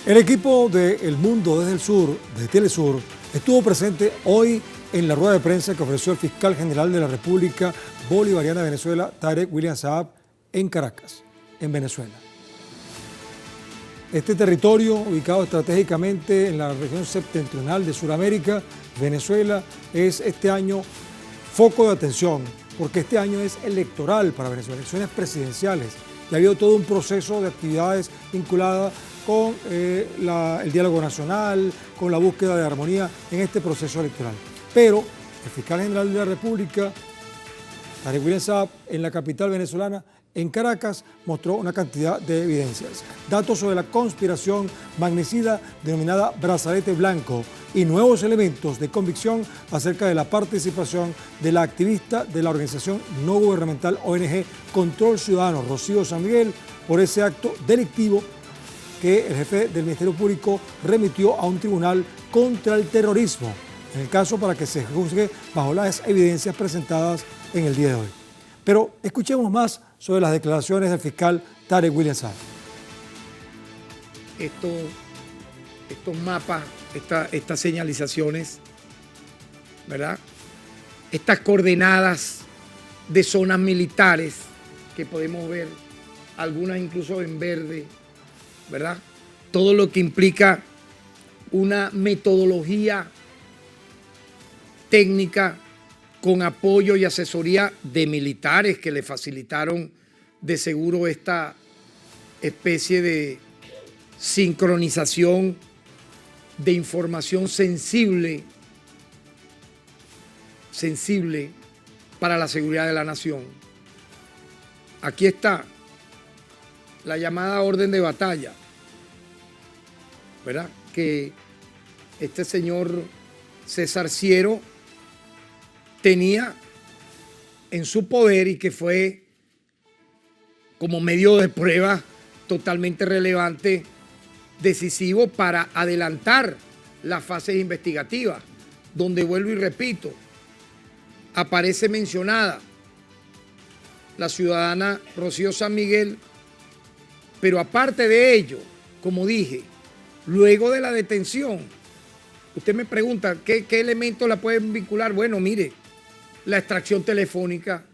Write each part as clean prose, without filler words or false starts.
El equipo de El Mundo desde el Sur, de Telesur, estuvo presente hoy en la rueda de prensa que ofreció el fiscal general de la República Bolivariana de Venezuela, Tarek William Saab, en Caracas, en Venezuela. Este territorio, ubicado estratégicamente en la región septentrional de Sudamérica, Venezuela, es este año foco de atención, porque este año es electoral para Venezuela, elecciones presidenciales. Y ha habido todo un proceso de actividades vinculadas con el diálogo nacional, con la búsqueda de armonía en este proceso electoral. Pero el fiscal general de la República, Tarek William Saab, en la capital venezolana, en Caracas, mostró una cantidad de evidencias. Datos sobre la conspiración magnicida denominada Brazalete Blanco y nuevos elementos de convicción acerca de la participación de la activista de la organización no gubernamental ONG Control Ciudadano, Rocío San Miguel, por ese acto delictivo que el jefe del Ministerio Público remitió a un tribunal contra el terrorismo, en el caso para que se juzgue bajo las evidencias presentadas en el día de hoy. Pero escuchemos más sobre las declaraciones del fiscal Tarek William Saab. Estos mapas, estas señalizaciones, ¿verdad? Estas coordenadas de zonas militares que podemos ver, algunas incluso en verde, ¿verdad? Todo lo que implica una metodología técnica con apoyo y asesoría de militares que le facilitaron de seguro esta especie de sincronización de información sensible para la seguridad de la nación. Aquí está la llamada orden de batalla, ¿verdad? Que este señor César Ciero tenía en su poder y que fue como medio de prueba totalmente relevante, decisivo para adelantar las fases investigativas, donde vuelvo y repito, aparece mencionada la ciudadana Rocío San Miguel, pero aparte de ello, como dije, luego de la detención, usted me pregunta, ¿qué elementos la pueden vincular? Bueno, mire, la extracción telefónica,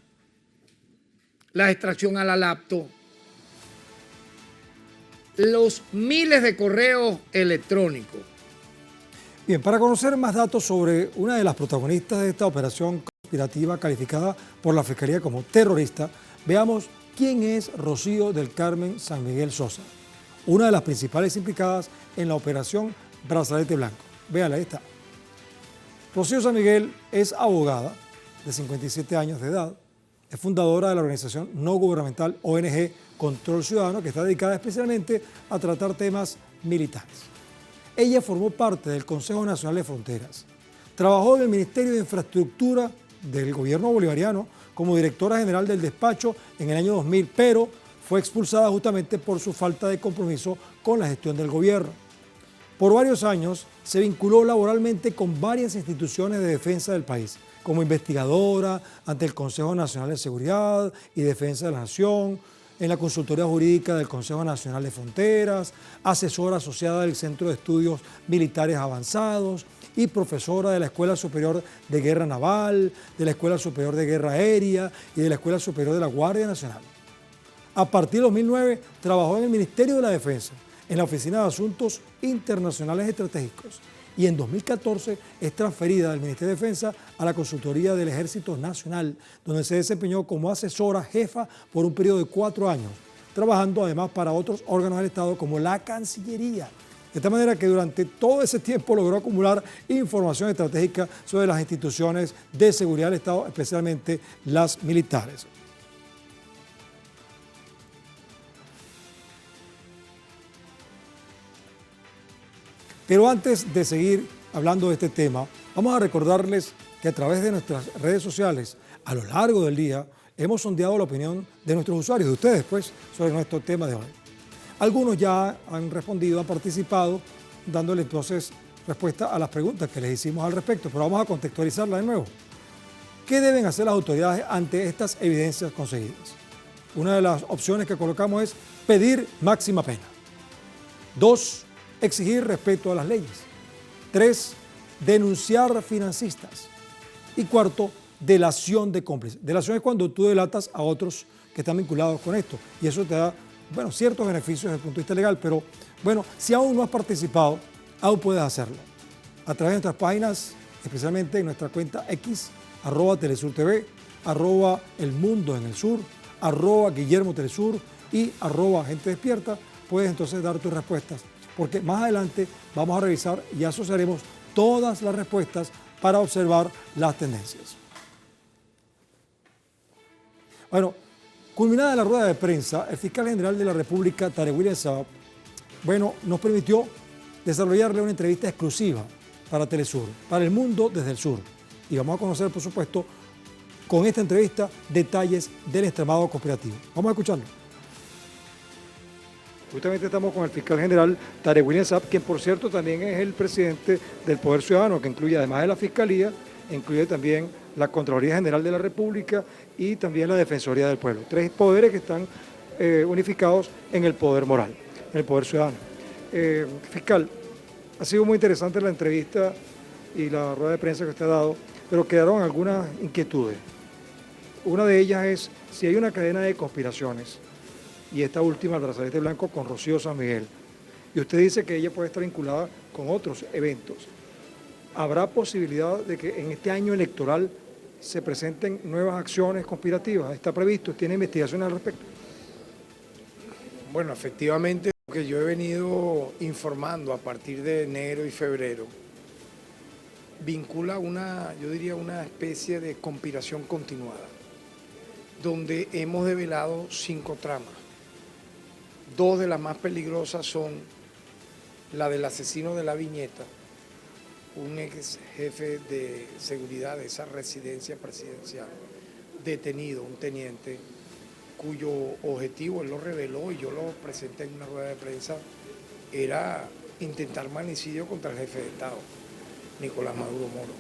la extracción a la laptop, los miles de correos electrónicos. Bien, para conocer más datos sobre una de las protagonistas de esta operación conspirativa calificada por la Fiscalía como terrorista, veamos quién es Rocío del Carmen San Miguel Sosa, una de las principales implicadas en la operación Brazalete Blanco. Véanla, ahí está. Rocío San Miguel es abogada de 57 años de edad, es fundadora de la organización no gubernamental ONG Control Ciudadano, que está dedicada especialmente a tratar temas militares. Ella formó parte del Consejo Nacional de Fronteras, trabajó en el Ministerio de Infraestructura del gobierno bolivariano como directora general del despacho en el año 2000, pero fue expulsada justamente por su falta de compromiso con la gestión del gobierno. Por varios años se vinculó laboralmente con varias instituciones de defensa del país, como investigadora ante el Consejo Nacional de Seguridad y Defensa de la Nación, en la consultoría jurídica del Consejo Nacional de Fronteras, asesora asociada del Centro de Estudios Militares Avanzados y profesora de la Escuela Superior de Guerra Naval, de la Escuela Superior de Guerra Aérea y de la Escuela Superior de la Guardia Nacional. A partir de 2009 trabajó en el Ministerio de la Defensa, en la Oficina de Asuntos Internacionales Estratégicos, y en 2014 es transferida del Ministerio de Defensa a la Consultoría del Ejército Nacional, donde se desempeñó como asesora jefa por un periodo de 4 años, trabajando además para otros órganos del Estado como la Cancillería. De tal manera que durante todo ese tiempo logró acumular información estratégica sobre las instituciones de seguridad del Estado, especialmente las militares. Pero antes de seguir hablando de este tema, vamos a recordarles que a través de nuestras redes sociales, a lo largo del día, hemos sondeado la opinión de nuestros usuarios, de ustedes, pues, sobre nuestro tema de hoy. Algunos ya han respondido, han participado, dándole entonces respuesta a las preguntas que les hicimos al respecto, pero vamos a contextualizarla de nuevo. ¿Qué deben hacer las autoridades ante estas evidencias conseguidas? Una de las opciones que colocamos es pedir máxima pena. 2, exigir respeto a las leyes. 3, denunciar financistas. Y 4, delación de cómplices. Delación es cuando tú delatas a otros que están vinculados con esto. Y eso te da, bueno, ciertos beneficios desde el punto de vista legal. Pero, bueno, si aún no has participado, aún puedes hacerlo. A través de nuestras páginas, especialmente en nuestra cuenta X, @TelesurTV, @elmundoenelsur, @GuillermoTelesur y @Gente Despierta, puedes entonces dar tus respuestas. Porque más adelante vamos a revisar y asociaremos todas las respuestas para observar las tendencias. Bueno, culminada la rueda de prensa, el fiscal general de la República, Tarek William Saab, nos permitió desarrollarle una entrevista exclusiva para Telesur, para El Mundo desde el Sur. Y vamos a conocer, por supuesto, con esta entrevista, detalles del extremado conspirativo. Vamos a escucharlo. Justamente estamos con el fiscal general Tarek William Saab, quien por cierto también es el presidente del Poder Ciudadano, que incluye además de la Fiscalía, incluye también la Contraloría General de la República y también la Defensoría del Pueblo. 3 poderes que están unificados en el poder moral, en el Poder Ciudadano. Fiscal, ha sido muy interesante la entrevista y la rueda de prensa que usted ha dado, pero quedaron algunas inquietudes. Una de ellas es si hay una cadena de conspiraciones, y esta última, el brazalete blanco con Rocío San Miguel, y usted dice que ella puede estar vinculada con otros eventos. ¿Habrá posibilidad de que en este año electoral se presenten nuevas acciones conspirativas? ¿Está previsto? ¿Tiene investigaciones al respecto? Bueno, efectivamente, lo que yo he venido informando a partir de enero y febrero vincula yo diría, una especie de conspiración continuada, donde hemos develado 5 tramas. 2 de las más peligrosas son la del asesino de la Viñeta, un ex jefe de seguridad de esa residencia presidencial, detenido, un teniente, cuyo objetivo, él lo reveló y yo lo presenté en una rueda de prensa, era intentar magnicidio contra el jefe de Estado, Nicolás Maduro Moro.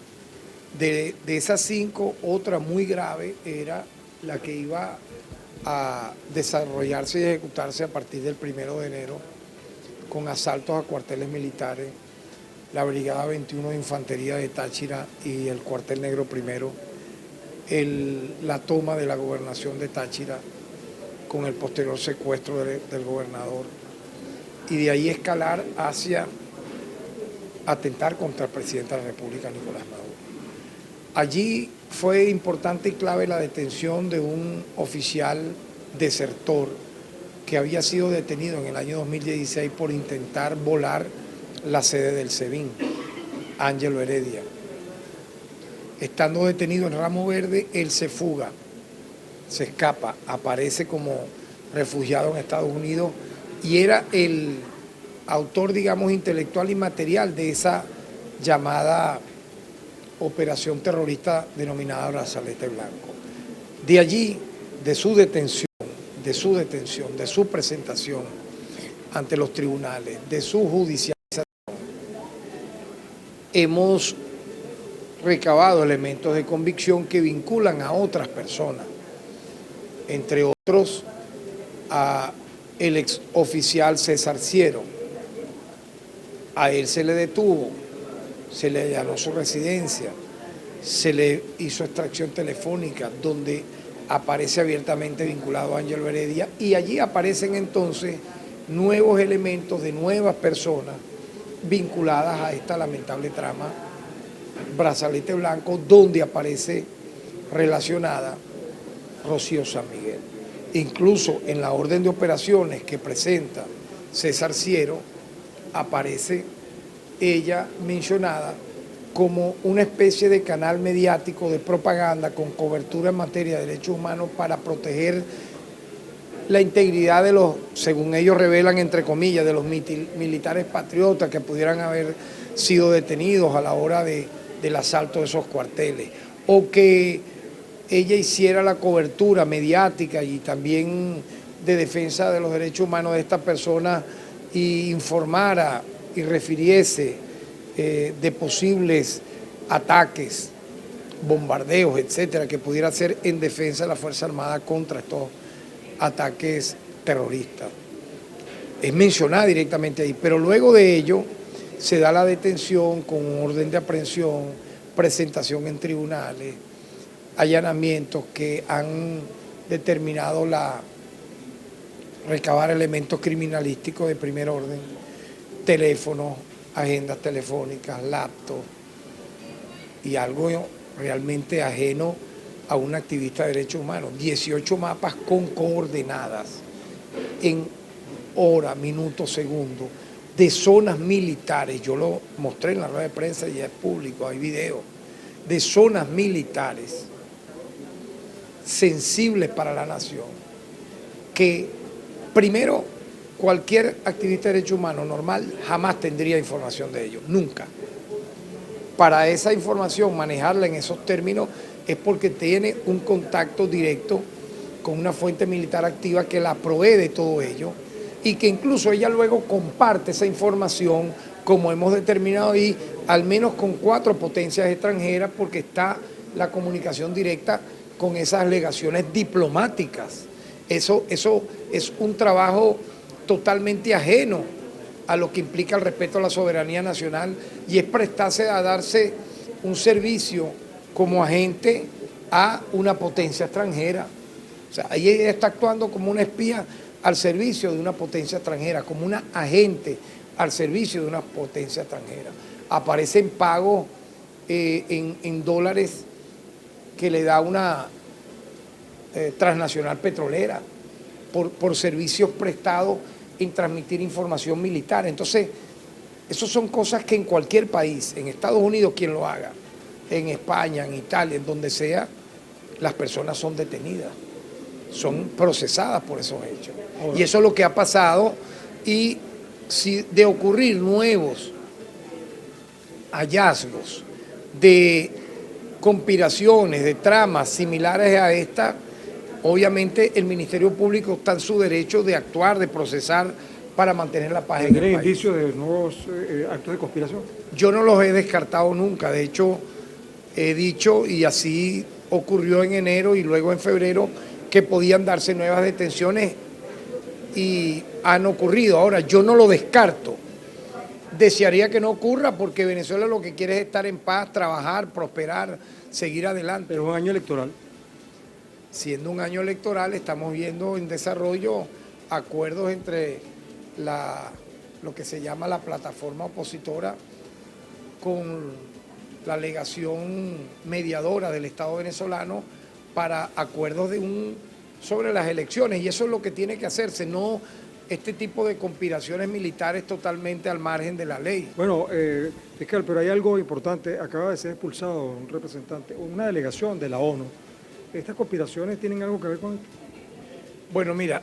De esas 5, otra muy grave era la que iba a desarrollarse y ejecutarse a partir del 1 de enero con asaltos a cuarteles militares, la Brigada 21 de Infantería de Táchira y el Cuartel Negro Primero, la toma de la gobernación de Táchira con el posterior secuestro del gobernador, y de ahí escalar hacia atentar contra el presidente de la República, Nicolás Maduro. Allí fue importante y clave la detención de un oficial desertor que había sido detenido en el año 2016 por intentar volar la sede del SEBIN, Ángelo Heredia. Estando detenido en Ramo Verde, él se fuga, se escapa, aparece como refugiado en Estados Unidos y era el autor, digamos, intelectual y material de esa llamada operación terrorista denominada Brazalete Blanco. De allí, de su detención, de su presentación ante los tribunales, de su judicialización, hemos recabado elementos de convicción que vinculan a otras personas, entre otros a el ex oficial César Ciero. A él se le detuvo, se le allanó su residencia, se le hizo extracción telefónica donde aparece abiertamente vinculado a Ángelo Heredia, y allí aparecen entonces nuevos elementos de nuevas personas vinculadas a esta lamentable trama Brazalete Blanco, donde aparece relacionada Rocío San Miguel. Incluso en la orden de operaciones que presenta César Ciero aparece ella mencionada como una especie de canal mediático de propaganda con cobertura en materia de derechos humanos para proteger la integridad de los, según ellos revelan, entre comillas, de los militares patriotas que pudieran haber sido detenidos a la hora del asalto de esos cuarteles, o que ella hiciera la cobertura mediática y también de defensa de los derechos humanos de estas personas y informara y refiriese de posibles ataques, bombardeos, etcétera, que pudiera ser en defensa de la Fuerza Armada contra estos ataques terroristas. es mencionada directamente ahí, pero luego de ello se da la detención con orden de aprehensión, presentación en tribunales, allanamientos que han determinado recabar elementos criminalísticos de primer orden, teléfonos, agendas telefónicas, laptops y algo realmente ajeno a un activista de derechos humanos. 18 mapas con coordenadas en hora, minuto, segundo, de zonas militares. Yo lo mostré en la rueda de prensa y es público, hay video, de zonas militares sensibles para la nación, que primero cualquier activista de derechos humanos normal jamás tendría información de ellos, nunca. Para esa información, manejarla en esos términos, es porque tiene un contacto directo con una fuente militar activa que la provee de todo ello y que incluso ella luego comparte esa información, como hemos determinado ahí, al menos con 4 potencias extranjeras, porque está la comunicación directa con esas legaciones diplomáticas. Eso es un trabajo totalmente ajeno a lo que implica el respeto a la soberanía nacional y es prestarse a darse un servicio como agente a una potencia extranjera. O sea, ahí ella está actuando como una espía al servicio de una potencia extranjera, como una agente al servicio de una potencia extranjera. Aparecen pagos en dólares que le da una transnacional petrolera por servicios prestados en transmitir información militar. Entonces, esas son cosas que en cualquier país, en Estados Unidos quien lo haga, en España, en Italia, en donde sea, las personas son detenidas, son procesadas por esos hechos. Y eso es lo que ha pasado, y si de ocurrir nuevos hallazgos de conspiraciones, de tramas similares a esta, obviamente el Ministerio Público está en su derecho de actuar, de procesar para mantener la paz en el país. ¿Tiene indicios de nuevos actos de conspiración? Yo no los he descartado nunca, de hecho he dicho, y así ocurrió en enero y luego en febrero, que podían darse nuevas detenciones y han ocurrido. Ahora, yo no lo descarto. Desearía que no ocurra porque Venezuela lo que quiere es estar en paz, trabajar, prosperar, seguir adelante. Pero es un año electoral. Siendo un año electoral, estamos viendo en desarrollo acuerdos entre lo que se llama la plataforma opositora con la legación mediadora del Estado venezolano para acuerdos sobre las elecciones, y eso es lo que tiene que hacerse, no este tipo de conspiraciones militares totalmente al margen de la ley. Bueno, fiscal, pero hay algo importante. Acaba de ser expulsado un representante, una delegación de la ONU. ¿Estas conspiraciones tienen algo que ver con esto? Bueno, mira,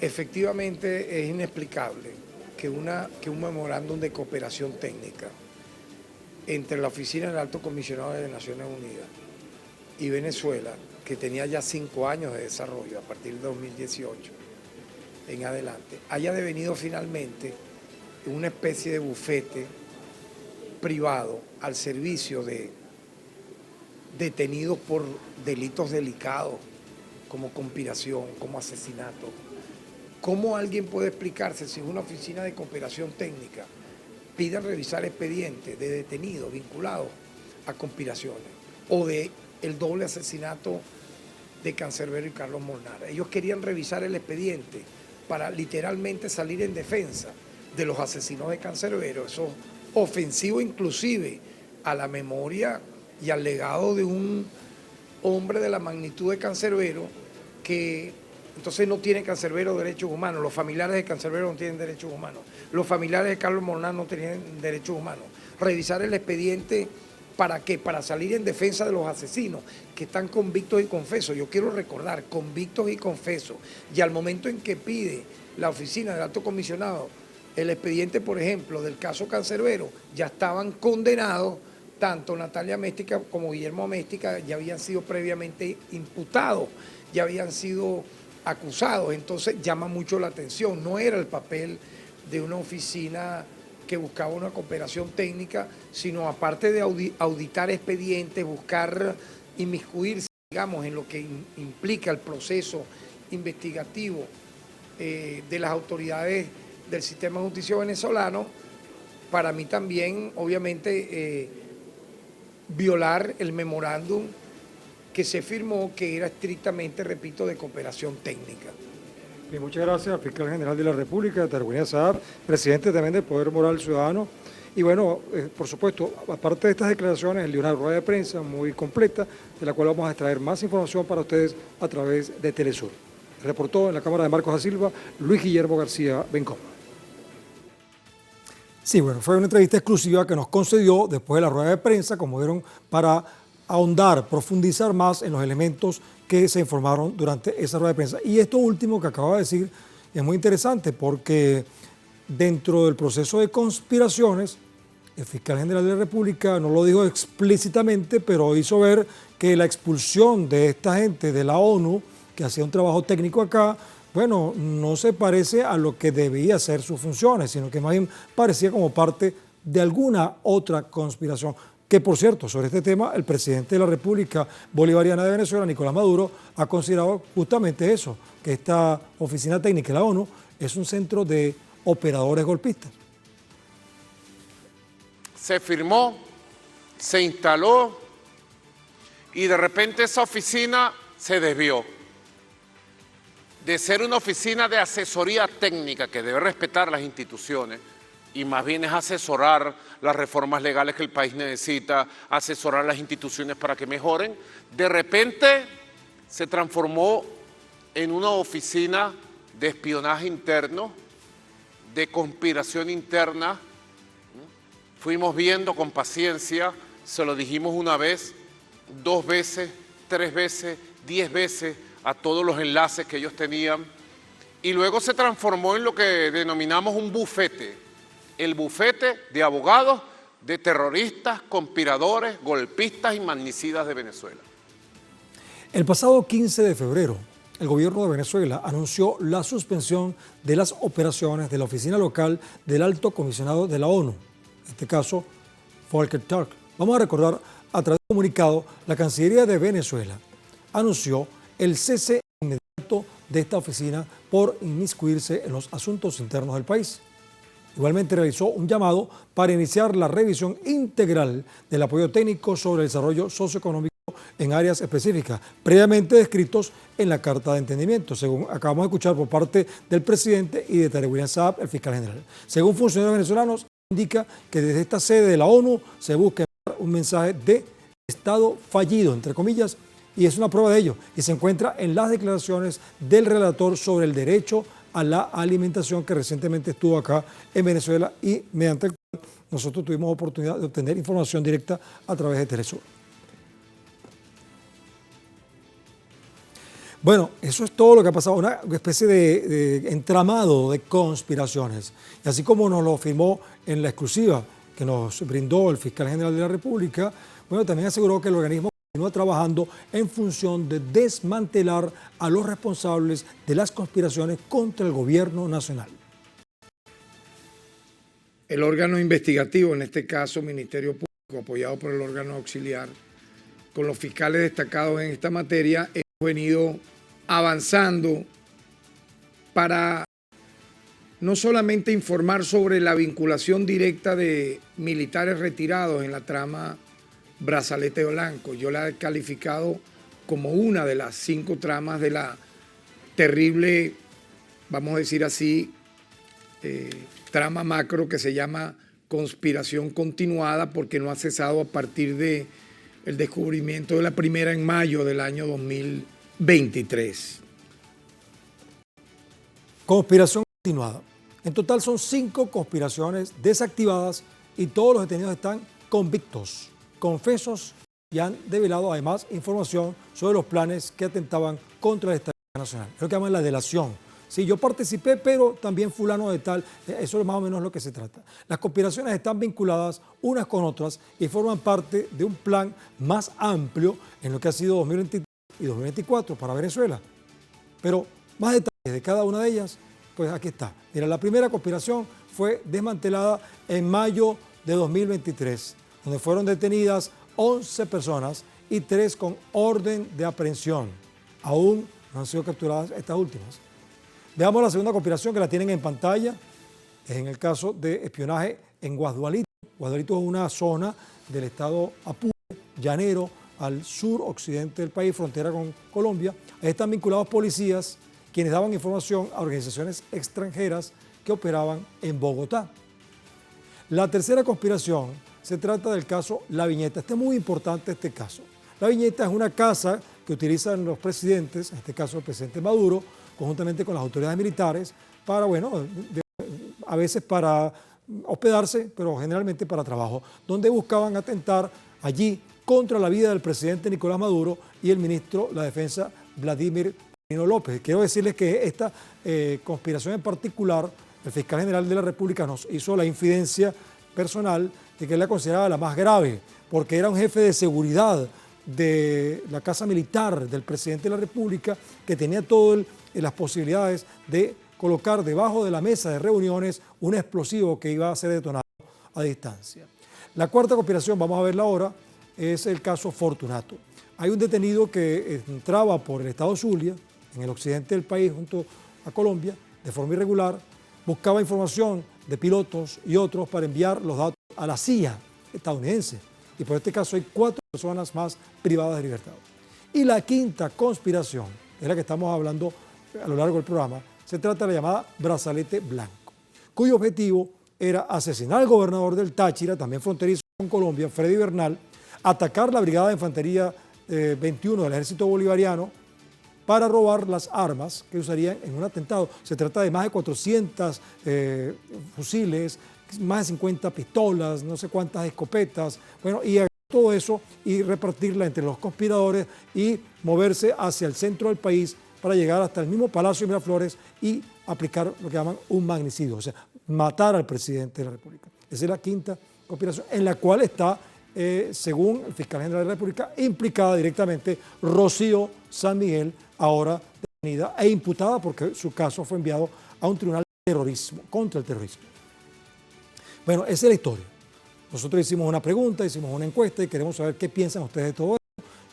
efectivamente es inexplicable que un memorándum de cooperación técnica entre la Oficina del Alto Comisionado de Naciones Unidas y Venezuela, que tenía ya 5 años de desarrollo a partir de 2018 en adelante, haya devenido finalmente una especie de bufete privado al servicio de detenidos por delitos delicados como conspiración, como asesinato. ¿Cómo alguien puede explicarse si una oficina de cooperación técnica pide revisar expedientes de detenidos vinculados a conspiraciones o de el doble asesinato de Cancerbero y Carlos Molnar? Ellos querían revisar el expediente para literalmente salir en defensa de los asesinos de Cancerbero. Eso es ofensivo inclusive a la memoria y al legado de un hombre de la magnitud de Cancerbero, que entonces no tiene Cancerbero derechos humanos, los familiares de Cancerbero no tienen derechos humanos, los familiares de Carlos Molnar no tienen derechos humanos. Revisar el expediente, ¿para qué? Para salir en defensa de los asesinos que están convictos y confesos. Yo quiero recordar, convictos y confesos. Y al momento en que pide la oficina del alto comisionado el expediente, por ejemplo, del caso Cancerbero, ya estaban condenados. Tanto Natalia Améstica como Guillermo Améstica ya habían sido previamente imputados, ya habían sido acusados. Entonces llama mucho la atención. No era el papel de una oficina que buscaba una cooperación técnica, sino aparte de auditar expedientes, buscar inmiscuirse, digamos, en lo que implica el proceso investigativo de las autoridades del sistema de justicia venezolano, para mí también, obviamente, violar el memorándum que se firmó, que era estrictamente, repito, de cooperación técnica. Bien, muchas gracias al fiscal general de la República, Tarek William Saab, presidente también del Poder Moral Ciudadano. Y bueno, por supuesto, aparte de estas declaraciones, él dio una rueda de prensa muy completa, de la cual vamos a extraer más información para ustedes a través de Telesur. Reportó en la Cámara de Marcos da Silva, Luis Guillermo García Bencón. Sí, bueno, fue una entrevista exclusiva que nos concedió después de la rueda de prensa, como vieron, para ahondar, profundizar más en los elementos que se informaron durante esa rueda de prensa. Y esto último que acaba de decir es muy interesante porque dentro del proceso de conspiraciones, el fiscal general de la República no lo dijo explícitamente, pero hizo ver que la expulsión de esta gente de la ONU, que hacía un trabajo técnico acá, bueno, no se parece a lo que debía ser sus funciones, sino que más bien parecía como parte de alguna otra conspiración. Que, por cierto, sobre este tema, el presidente de la República Bolivariana de Venezuela, Nicolás Maduro, ha considerado justamente eso, que esta oficina técnica de la ONU es un centro de operadores golpistas. Se firmó, se instaló y de repente esa oficina se desvió. De ser una oficina de asesoría técnica que debe respetar las instituciones y más bien es asesorar las reformas legales que el país necesita, asesorar las instituciones para que mejoren, de repente se transformó en una oficina de espionaje interno, de conspiración interna. Fuimos viendo con paciencia, se lo dijimos una vez, 2 veces, 3 veces, 10 veces a todos los enlaces que ellos tenían y luego se transformó en lo que denominamos un bufete, el bufete de abogados de terroristas, conspiradores, golpistas y magnicidas de Venezuela. El pasado 15 de febrero, el gobierno de Venezuela anunció la suspensión de las operaciones de la oficina local del Alto Comisionado de la ONU, en este caso, Volker Turk. Vamos a recordar, a través de un comunicado, la Cancillería de Venezuela anunció el cese inmediato de esta oficina por inmiscuirse en los asuntos internos del país. Igualmente realizó un llamado para iniciar la revisión integral del apoyo técnico sobre el desarrollo socioeconómico en áreas específicas, previamente descritos en la Carta de Entendimiento, según acabamos de escuchar por parte del presidente y de Tarek William Saab, el fiscal general. Según funcionarios venezolanos, indica que desde esta sede de la ONU se busca enviar un mensaje de Estado fallido, entre comillas, y es una prueba de ello, y se encuentra en las declaraciones del relator sobre el derecho a la alimentación que recientemente estuvo acá en Venezuela y mediante el cual nosotros tuvimos oportunidad de obtener información directa a través de Telesur. Bueno, eso es todo lo que ha pasado, una especie de entramado de conspiraciones. Y así como nos lo firmó en la exclusiva que nos brindó el fiscal general de la República, bueno, también aseguró que el organismo continúa trabajando en función de desmantelar a los responsables de las conspiraciones contra el gobierno nacional. El órgano investigativo, en este caso Ministerio Público, apoyado por el órgano auxiliar, con los fiscales destacados en esta materia, hemos venido avanzando para no solamente informar sobre la vinculación directa de militares retirados en la trama Brazalete Blanco. Yo la he calificado como una de las 5 tramas de la terrible, vamos a decir así, trama macro que se llama conspiración continuada, porque no ha cesado a partir del descubrimiento de la primera en mayo del año 2023. Conspiración continuada. En total son 5 conspiraciones desactivadas y todos los detenidos están convictos, confesos y han develado además información sobre los planes que atentaban contra la estabilidad nacional. Es lo que llaman la delación. Sí, yo participé, pero también fulano de tal, eso es más o menos lo que se trata. Las conspiraciones están vinculadas unas con otras y forman parte de un plan más amplio en lo que ha sido 2023 y 2024 para Venezuela. Pero más detalles de cada una de ellas, pues aquí está. Mira, la primera conspiración fue desmantelada en mayo de 2023, donde fueron detenidas 11 personas y 3 con orden de aprehensión. Aún no han sido capturadas estas últimas. Veamos la segunda conspiración que la tienen en pantalla. es en el caso de espionaje en Guasdualito. Guasdualito es una zona del estado Apure, llanero, al sur occidente del país, frontera con Colombia. Ahí están vinculados policías quienes daban información a organizaciones extranjeras que operaban en Bogotá. La tercera conspiración se trata del caso La Viñeta. Este es muy importante, este caso. La Viñeta es una casa que utilizan los presidentes, en este caso el presidente Maduro, conjuntamente con las autoridades militares, para, bueno, a veces para hospedarse, pero generalmente para trabajo, donde buscaban atentar allí contra la vida del presidente Nicolás Maduro y el ministro de la Defensa Vladimir López. Quiero decirles que esta conspiración en particular, el fiscal general de la República nos hizo la infidencia personal de que él la consideraba la más grave, porque era un jefe de seguridad de la casa militar del presidente de la República que tenía todas las posibilidades de colocar debajo de la mesa de reuniones un explosivo que iba a ser detonado a distancia. La cuarta conspiración, vamos a verla ahora, es el caso Fortunato. Hay un detenido que entraba por el estado Zulia, en el occidente del país, junto a Colombia, de forma irregular, buscaba información de pilotos y otros para enviar los datos a la CIA estadounidense. Y por este caso hay 4 personas más privadas de libertad. Y la quinta conspiración, es la que estamos hablando a lo largo del programa, se trata de la llamada Brazalete Blanco, cuyo objetivo era asesinar al gobernador del Táchira, también fronterizo con Colombia, Freddy Bernal, atacar la Brigada de Infantería 21 del Ejército Bolivariano para robar las armas que usarían en un atentado. Se trata de más de 400 fusiles, más de 50 pistolas, no sé cuántas escopetas, bueno, y todo eso y repartirla entre los conspiradores y moverse hacia el centro del país para llegar hasta el mismo Palacio de Miraflores y aplicar lo que llaman un magnicidio, o sea, matar al presidente de la República. Esa es la quinta conspiración, en la cual está, según el fiscal general de la República, implicada directamente Rocío San Miguel, ahora detenida e imputada porque su caso fue enviado a un tribunal de terrorismo, contra el terrorismo. Bueno, esa es la historia. Nosotros hicimos una pregunta, hicimos una encuesta y queremos saber qué piensan ustedes de todo esto.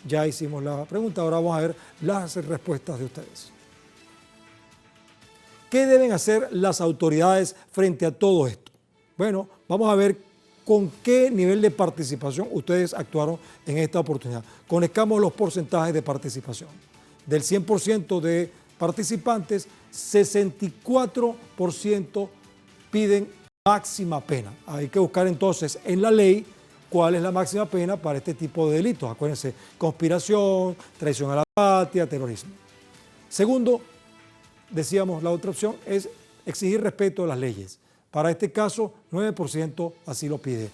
Ya hicimos la pregunta, ahora vamos a ver las respuestas de ustedes. ¿Qué deben hacer las autoridades frente a todo esto? Bueno, vamos a ver con qué nivel de participación ustedes actuaron en esta oportunidad. Conozcamos los porcentajes de participación. Del 100% de participantes, 64% piden máxima pena. Hay que buscar entonces en la ley cuál es la máxima pena para este tipo de delitos. Acuérdense, conspiración, traición a la patria, terrorismo. Segundo, decíamos, la otra opción es exigir respeto a las leyes. Para este caso, 9% así lo pide.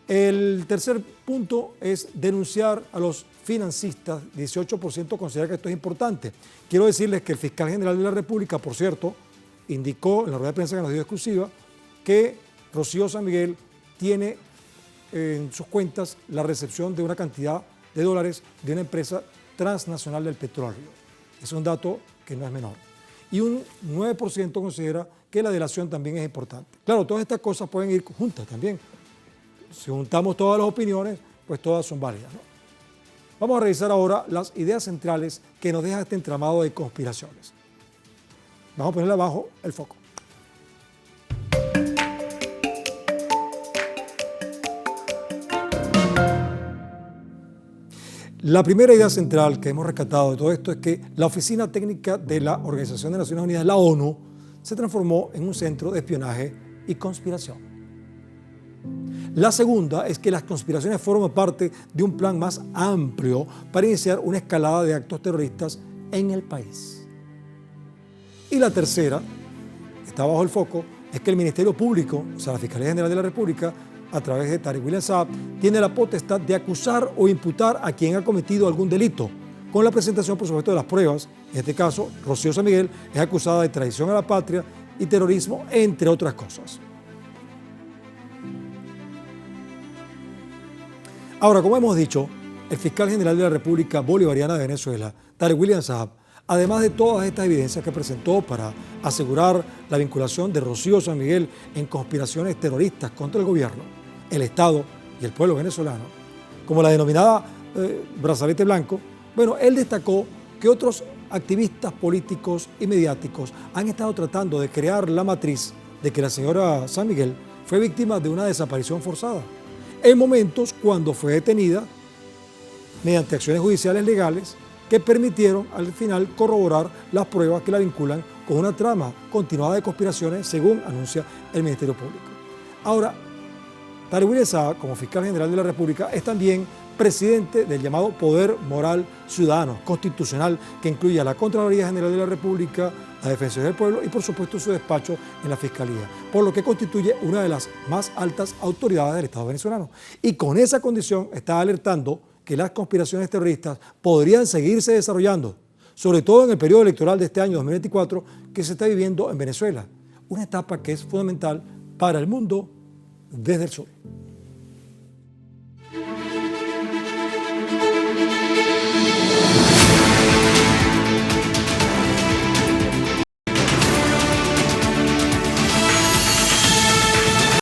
El tercer punto es denunciar a los financistas. 18% considera que esto es importante. Quiero decirles que el fiscal general de la República, por cierto, indicó en la rueda de prensa que nos dio exclusiva que Rocío San Miguel tiene en sus cuentas la recepción de una cantidad de dólares de una empresa transnacional del petróleo. Es un dato que no es menor. Y un 9% considera que la delación también es importante. Claro, todas estas cosas pueden ir juntas también. Si juntamos todas las opiniones, pues todas son válidas, ¿no? Vamos a revisar ahora las ideas centrales que nos deja este entramado de conspiraciones. Vamos a ponerle abajo el foco. La primera idea central que hemos rescatado de todo esto es que la Oficina Técnica de la Organización de Naciones Unidas, la ONU, se transformó en un centro de espionaje y conspiración. La segunda es que las conspiraciones forman parte de un plan más amplio para iniciar una escalada de actos terroristas en el país. Y la tercera, que está bajo el foco, es que el Ministerio Público, o sea, la Fiscalía General de la República, a través de Tarek William Saab, tiene la potestad de acusar o imputar a quien ha cometido algún delito, con la presentación, por supuesto, de las pruebas. En este caso, Rocío San Miguel es acusada de traición a la patria y terrorismo, entre otras cosas. Ahora, como hemos dicho, el fiscal general de la República Bolivariana de Venezuela, Tarek William Saab, además de todas estas evidencias que presentó para asegurar la vinculación de Rocío San Miguel en conspiraciones terroristas contra el gobierno, el Estado y el pueblo venezolano, como la denominada Brazalete Blanco, bueno, él destacó que otros activistas políticos y mediáticos han estado tratando de crear la matriz de que la señora San Miguel fue víctima de una desaparición forzada, en momentos cuando fue detenida mediante acciones judiciales legales que permitieron al final corroborar las pruebas que la vinculan con una trama continuada de conspiraciones, según anuncia el Ministerio Público. Ahora, Tarek Saab, como fiscal general de la República, es también presidente del llamado Poder Moral Ciudadano Constitucional, que incluye a la Contraloría General de la República, la Defensoría del Pueblo y, por supuesto, su despacho en la Fiscalía, por lo que constituye una de las más altas autoridades del Estado venezolano. Y con esa condición está alertando que las conspiraciones terroristas podrían seguirse desarrollando, sobre todo en el periodo electoral de este año 2024 que se está viviendo en Venezuela, una etapa que es fundamental para el mundo desde el sur.